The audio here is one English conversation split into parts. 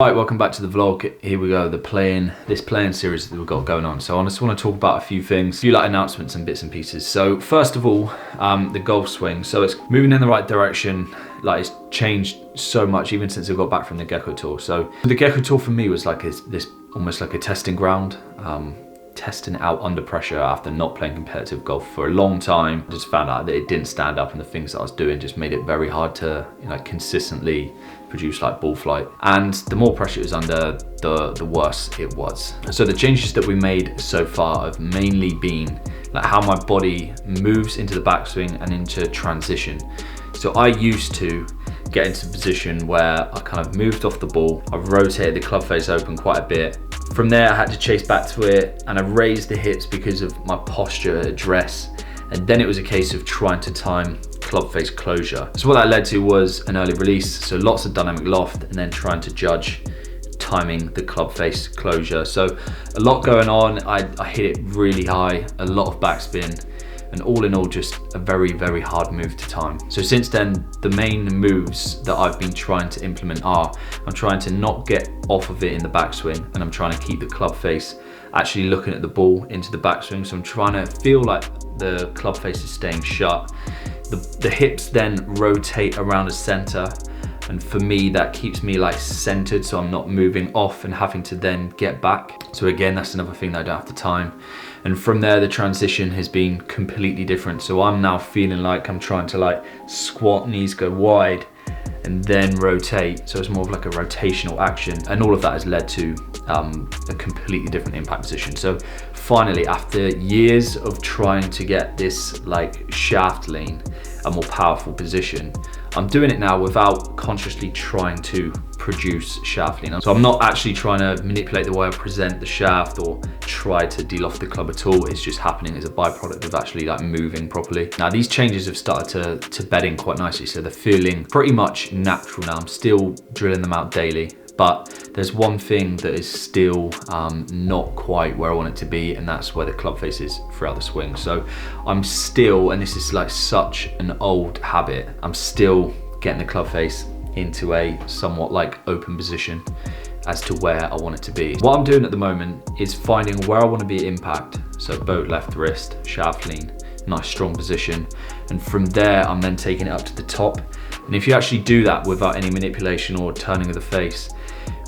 Alright, welcome back to the vlog. Here we go, this playing series that we've got going on. So I just want to talk about a few things, a few like announcements and bits and pieces. So first of all, the golf swing. So it's moving in the right direction. Like, it's changed so much even since I got back from the Gecko Tour. So the Gecko Tour for me was like this almost like a testing ground. Testing it out under pressure after not playing competitive golf for a long time. I just found out that it didn't stand up, and the things that I was doing just made it very hard to, you know, consistently produce like ball flight. And the more pressure it was under, the worse it was. So the changes that we made so far have mainly been like how my body moves into the backswing and into transition. So I used to get into a position where I kind of moved off the ball, I rotated the club face open quite a bit. From there, I had to chase back to it, and I raised the hips because of my posture address. And then it was a case of trying to time club face closure. So what that led to was an early release. So lots of dynamic loft, and then trying to judge timing the club face closure. So a lot going on. I hit it really high, a lot of backspin, and all in all, just a very, very hard move to time. So since then, the main moves that I've been trying to implement are, I'm trying to not get off of it in the backswing, and I'm trying to keep the club face actually looking at the ball into the backswing. So I'm trying to feel like the club face is staying shut. The hips then rotate around the center. And for me, that keeps me like centered, so I'm not moving off and having to then get back. So again, that's another thing that I don't have to time. And from there, the transition has been completely different. So I'm now feeling like I'm trying to like squat, knees go wide, and then rotate. So it's more of like a rotational action. And all of that has led to a completely different impact position. So finally, after years of trying to get this like shaft lean, a more powerful position, I'm doing it now without consciously trying to produce shaft lean. So I'm not actually trying to manipulate the way I present the shaft or try to de-loft the club at all. It's just happening as a byproduct of actually like moving properly. Now these changes have started to bed in quite nicely. So they're feeling pretty much natural now. I'm still drilling them out daily, but there's one thing that is still not quite where I want it to be, and that's where the club face is throughout the swing. So I'm still, and this is like such an old habit, I'm still getting the club face into a somewhat like open position as to where I want it to be. What I'm doing at the moment is finding where I want to be at impact. So boat left wrist, shaft lean, nice strong position. And from there, I'm then taking it up to the top. And if you actually do that without any manipulation or turning of the face,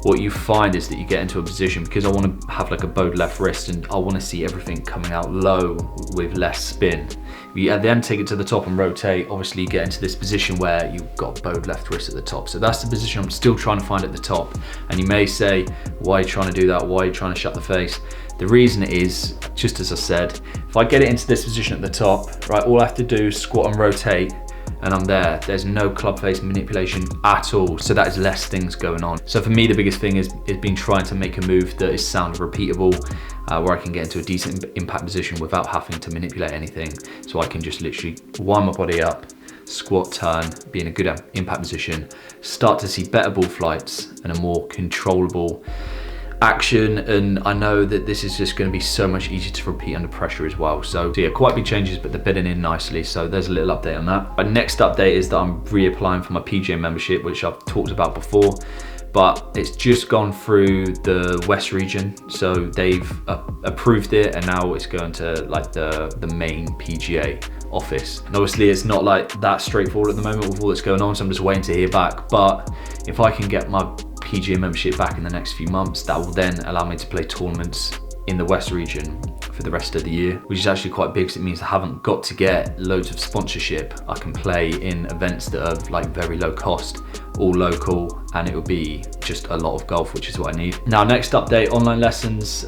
what you find is that you get into a position, because I want to have like a bowed left wrist and I want to see everything coming out low with less spin. You then take it to the top and rotate. Obviously you get into this position where you've got bowed left wrist at the top. So that's the position I'm still trying to find at the top. And you may say, why are you trying to do that? Why are you trying to shut the face? The reason is, just as I said, if I get it into this position at the top, right, all I have to do is squat and rotate, and I'm there. There's no club face manipulation at all. So that is less things going on. So for me, the biggest thing is been trying to make a move that is sound repeatable, where I can get into a decent impact position without having to manipulate anything. So I can just literally wind my body up, squat, turn, be in a good impact position, start to see better ball flights and a more controllable action. And I know that this is just going to be so much easier to repeat under pressure as well. So yeah, quite big changes, but they're bedding in nicely. So there's a little update on that. My next update is that I'm reapplying for my PGA membership, which I've talked about before, but it's just gone through the West region. So they've approved it, and now it's going to like the main PGA office. And obviously it's not like that straightforward at the moment with all that's going on. So I'm just waiting to hear back. But if I can get my PGA membership back in the next few months, that will then allow me to play tournaments in the West region for the rest of the year, which is actually quite big, because it means I haven't got to get loads of sponsorship. I can play in events that are like very low cost, all local, and it will be just a lot of golf, which is what I need. Now, next update, online lessons,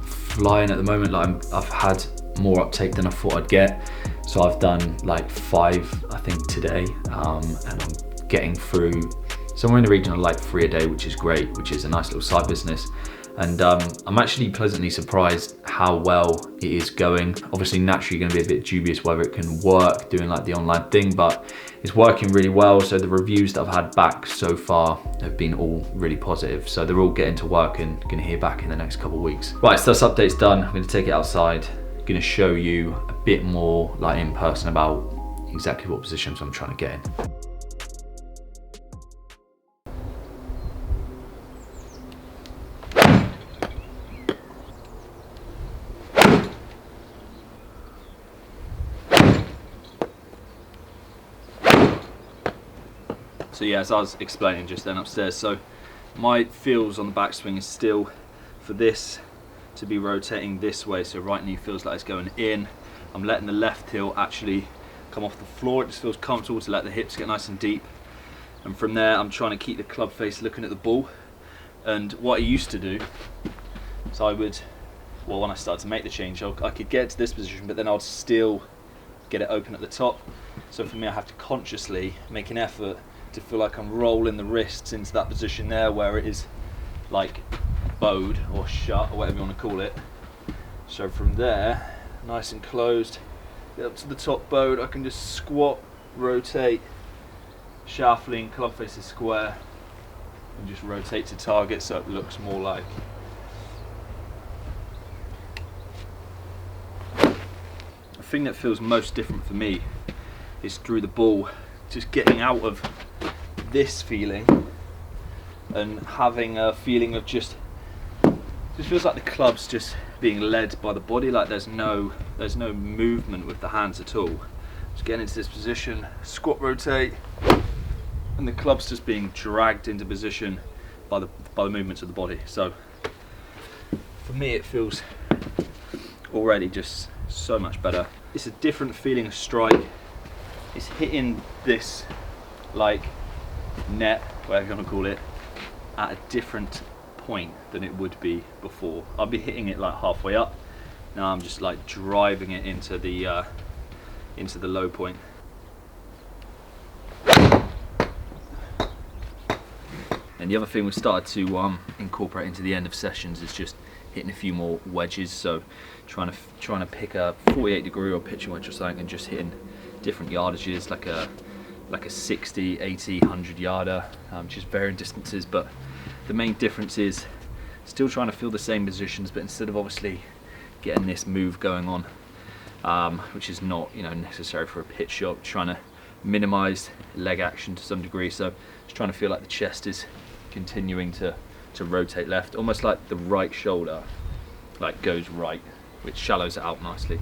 flying at the moment. Like I've had more uptake than I thought I'd get. So I've done like 5, I think, today, and I'm getting through somewhere in the region of like 3 a day, which is great, which is a nice little side business. And I'm actually pleasantly surprised how well it is going. Obviously, naturally, you're going to be a bit dubious whether it can work doing like the online thing, but it's working really well. So the reviews that I've had back so far have been all really positive. So they're all getting to work and going to hear back in the next couple of weeks. Right, so this update's done. I'm going to take it outside. I'm going to show you a bit more like in person about exactly what positions I'm trying to get in. So yeah, as I was explaining just then upstairs, so my feels on the backswing is still for this to be rotating this way, so right knee feels like it's going in. I'm letting the left heel actually come off the floor. It just feels comfortable to let the hips get nice and deep. And from there, I'm trying to keep the club face looking at the ball. And what I used to do is I would, well, when I started to make the change, I could get to this position, but then I'd still get it open at the top. So for me, I have to consciously make an effort to feel like I'm rolling the wrists into that position there where it is like bowed or shut or whatever you want to call it. So from there, nice and closed, get up to the top bowed, I can just squat, rotate, shuffling, club face is square, and just rotate to target so it looks more like. The thing that feels most different for me is through the ball, just getting out of this feeling and having a feeling of just feels like the club's just being led by the body, like there's no movement with the hands at all. Just getting into this position, squat, rotate, and the club's just being dragged into position by the movements of the body. So for me, it feels already just so much better. It's a different feeling of strike. It's hitting this like net, whatever you want to call it, at a different point than it would be before. I'll be hitting it like halfway up. Now I'm just like driving it into the low point. And the other thing we started to incorporate into the end of sessions is just hitting a few more wedges. So trying to pick a 48 degree or pitching wedge or something and just hitting different yardages, like a 60, 80, 100 yarder, just varying distances. But the main difference is still trying to feel the same positions, but instead of obviously getting this move going on, which is not necessary for a pitch shot, trying to minimize leg action to some degree. So just trying to feel like the chest is continuing to rotate left, almost like the right shoulder like goes right, which shallows it out nicely.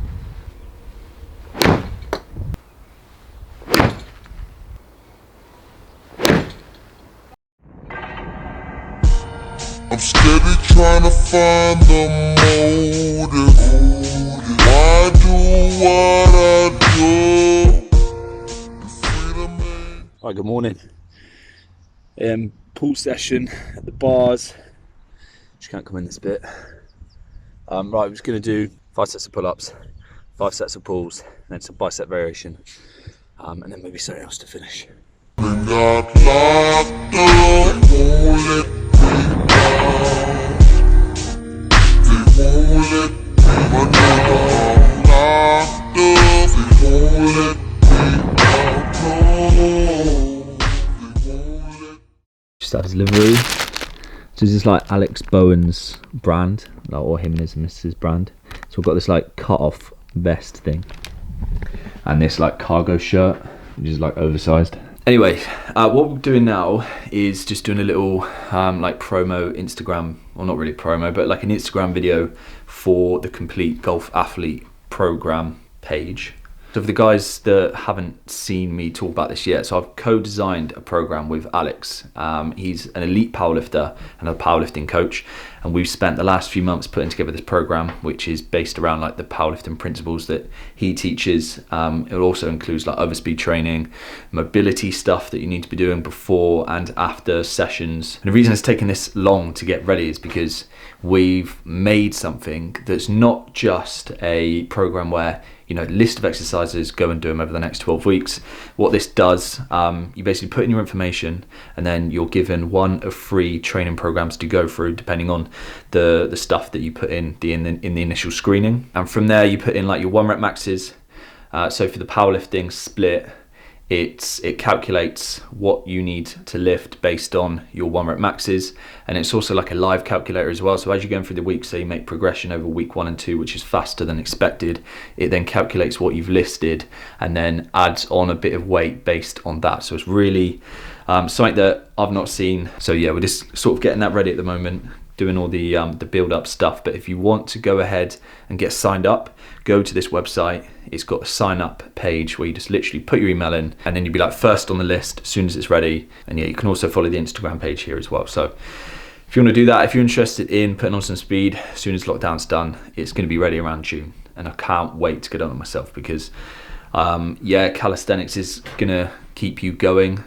I'm steady trying to find the motive. Why do what I do? Right, good morning. Pool session at the bars. Just can't come in this bit. Right, I'm just going to do 5 sets of pull-ups, 5 sets of pulls, and then some bicep variation, and then maybe something else to finish. Got locked up, won't let me down. They won't let me down. Locked up, they won't let me down. No, they won't let. Just had a delivery. So this is like Alex Bowen's brand, or him and his missus brand. So we've got this like cut-off vest thing, and this like cargo shirt, which is like oversized. Anyway, what we're doing now is just doing a little like promo Instagram, or not really promo, but like an Instagram video for the Complete Golf Athlete program page. So for the guys that haven't seen me talk about this yet, so I've co-designed a program with Alex. He's an elite powerlifter and a powerlifting coach, and we've spent the last few months putting together this program, which is based around like the powerlifting principles that he teaches. It also includes like overspeed training, mobility stuff that you need to be doing before and after sessions. And the reason it's taken this long to get ready is because we've made something that's not just a program where list of exercises, go and do them over the next 12 weeks. What this does, you basically put in your information, and then you're given one of 3 training programs to go through, depending on the stuff that you put in the initial screening. And from there, you put in like your 1 rep maxes. So for the powerlifting split, it calculates what you need to lift based on your 1 rep maxes, and it's also like a live calculator as well. So as you're going through the week, so you make progression over week 1 and 2, which is faster than expected, it then calculates what you've listed and then adds on a bit of weight based on that. So it's really something that I've not seen. So yeah, we're just sort of getting that ready at the moment, doing all the build up stuff. But if you want to go ahead and get signed up, go to this website. it's got a sign up page where you just literally put your email in, and then you'll be like first on the list as soon as it's ready. And yeah, you can also follow the Instagram page here as well. So if you want to do that, if you're interested in putting on some speed as soon as lockdown's done, it's going to be ready around June, and I can't wait to get on it myself, because yeah, calisthenics is gonna keep you going,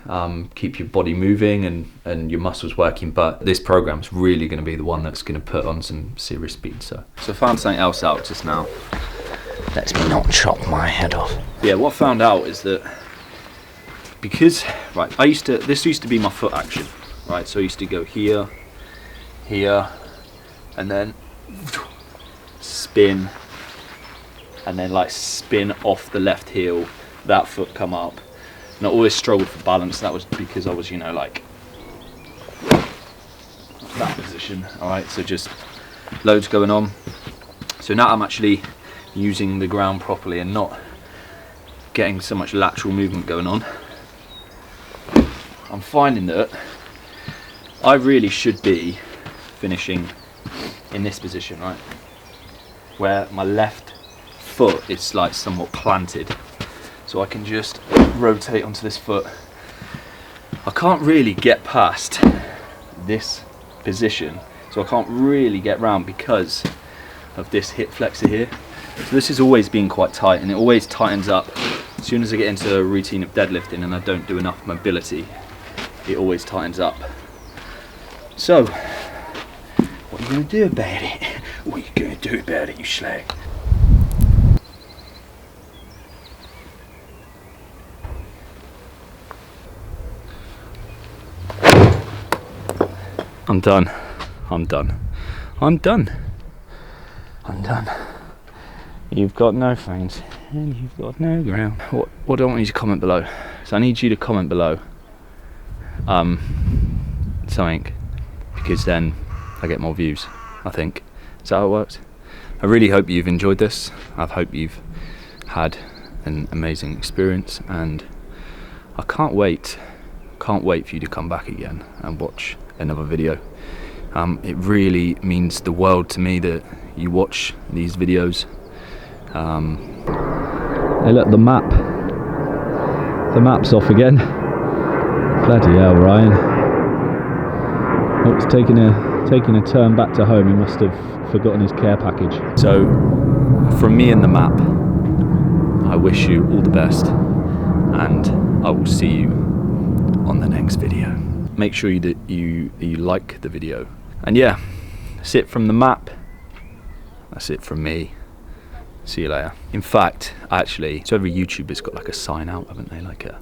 keep your body moving and your muscles working, but this program's really gonna be the one that's gonna put on some serious speed. So I found something else out just now. Let's me not chop my head off. Yeah, what I found out is that because, right, this used to be my foot action, right? So I used to go here, here, and then spin, and then like spin off the left heel, that foot come up. And I always struggled for balance. That was because I was, you know, like that position. All right, so just loads going on. So now I'm actually using the ground properly and not getting so much lateral movement going on. I'm finding that I really should be finishing in this position, right, where my left foot is like somewhat planted, so I can just rotate onto this foot. I can't really get past this position, so I can't really get round because of this hip flexor here. So this has always been quite tight, and it always tightens up as soon as I get into a routine of deadlifting and I don't do enough mobility. It always tightens up. So what are you going to do about it? What are you going to do about it, you slag? I'm done. I'm done. I'm done. I'm done. You've got no friends and you've got no ground. What do I want you to comment below? So I need you to comment below something, because then I get more views, I think. Is that how it works? I really hope you've enjoyed this. I hope you've had an amazing experience, and I can't wait for you to come back again and watch another video. It really means the world to me that you watch these videos. Hey look, the map's off again. Bloody hell, Ryan. Oh, it's taking a turn back to home. He must have forgotten his care package. So from me and the map, I wish you all the best, and I will see you on the next video. Make sure that you like the video. And yeah, that's it from the map. That's it from me. See you later. In fact, actually, so every YouTuber's got like a sign out, haven't they? Like a,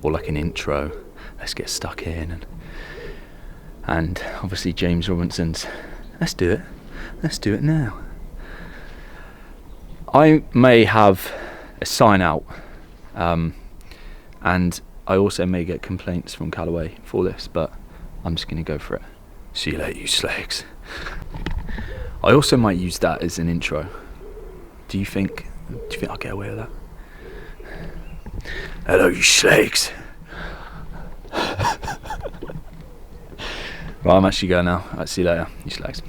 or like an intro. Let's get stuck in. And obviously James Robinson's, let's do it now. I may have a sign out, and I also may get complaints from Callaway for this, but I'm just gonna go for it. See you later, you slags. I also might use that as an intro. Do you think I'll get away with that? Hello, you slags. Right, I'm actually going now. Alright, see you later, you slags.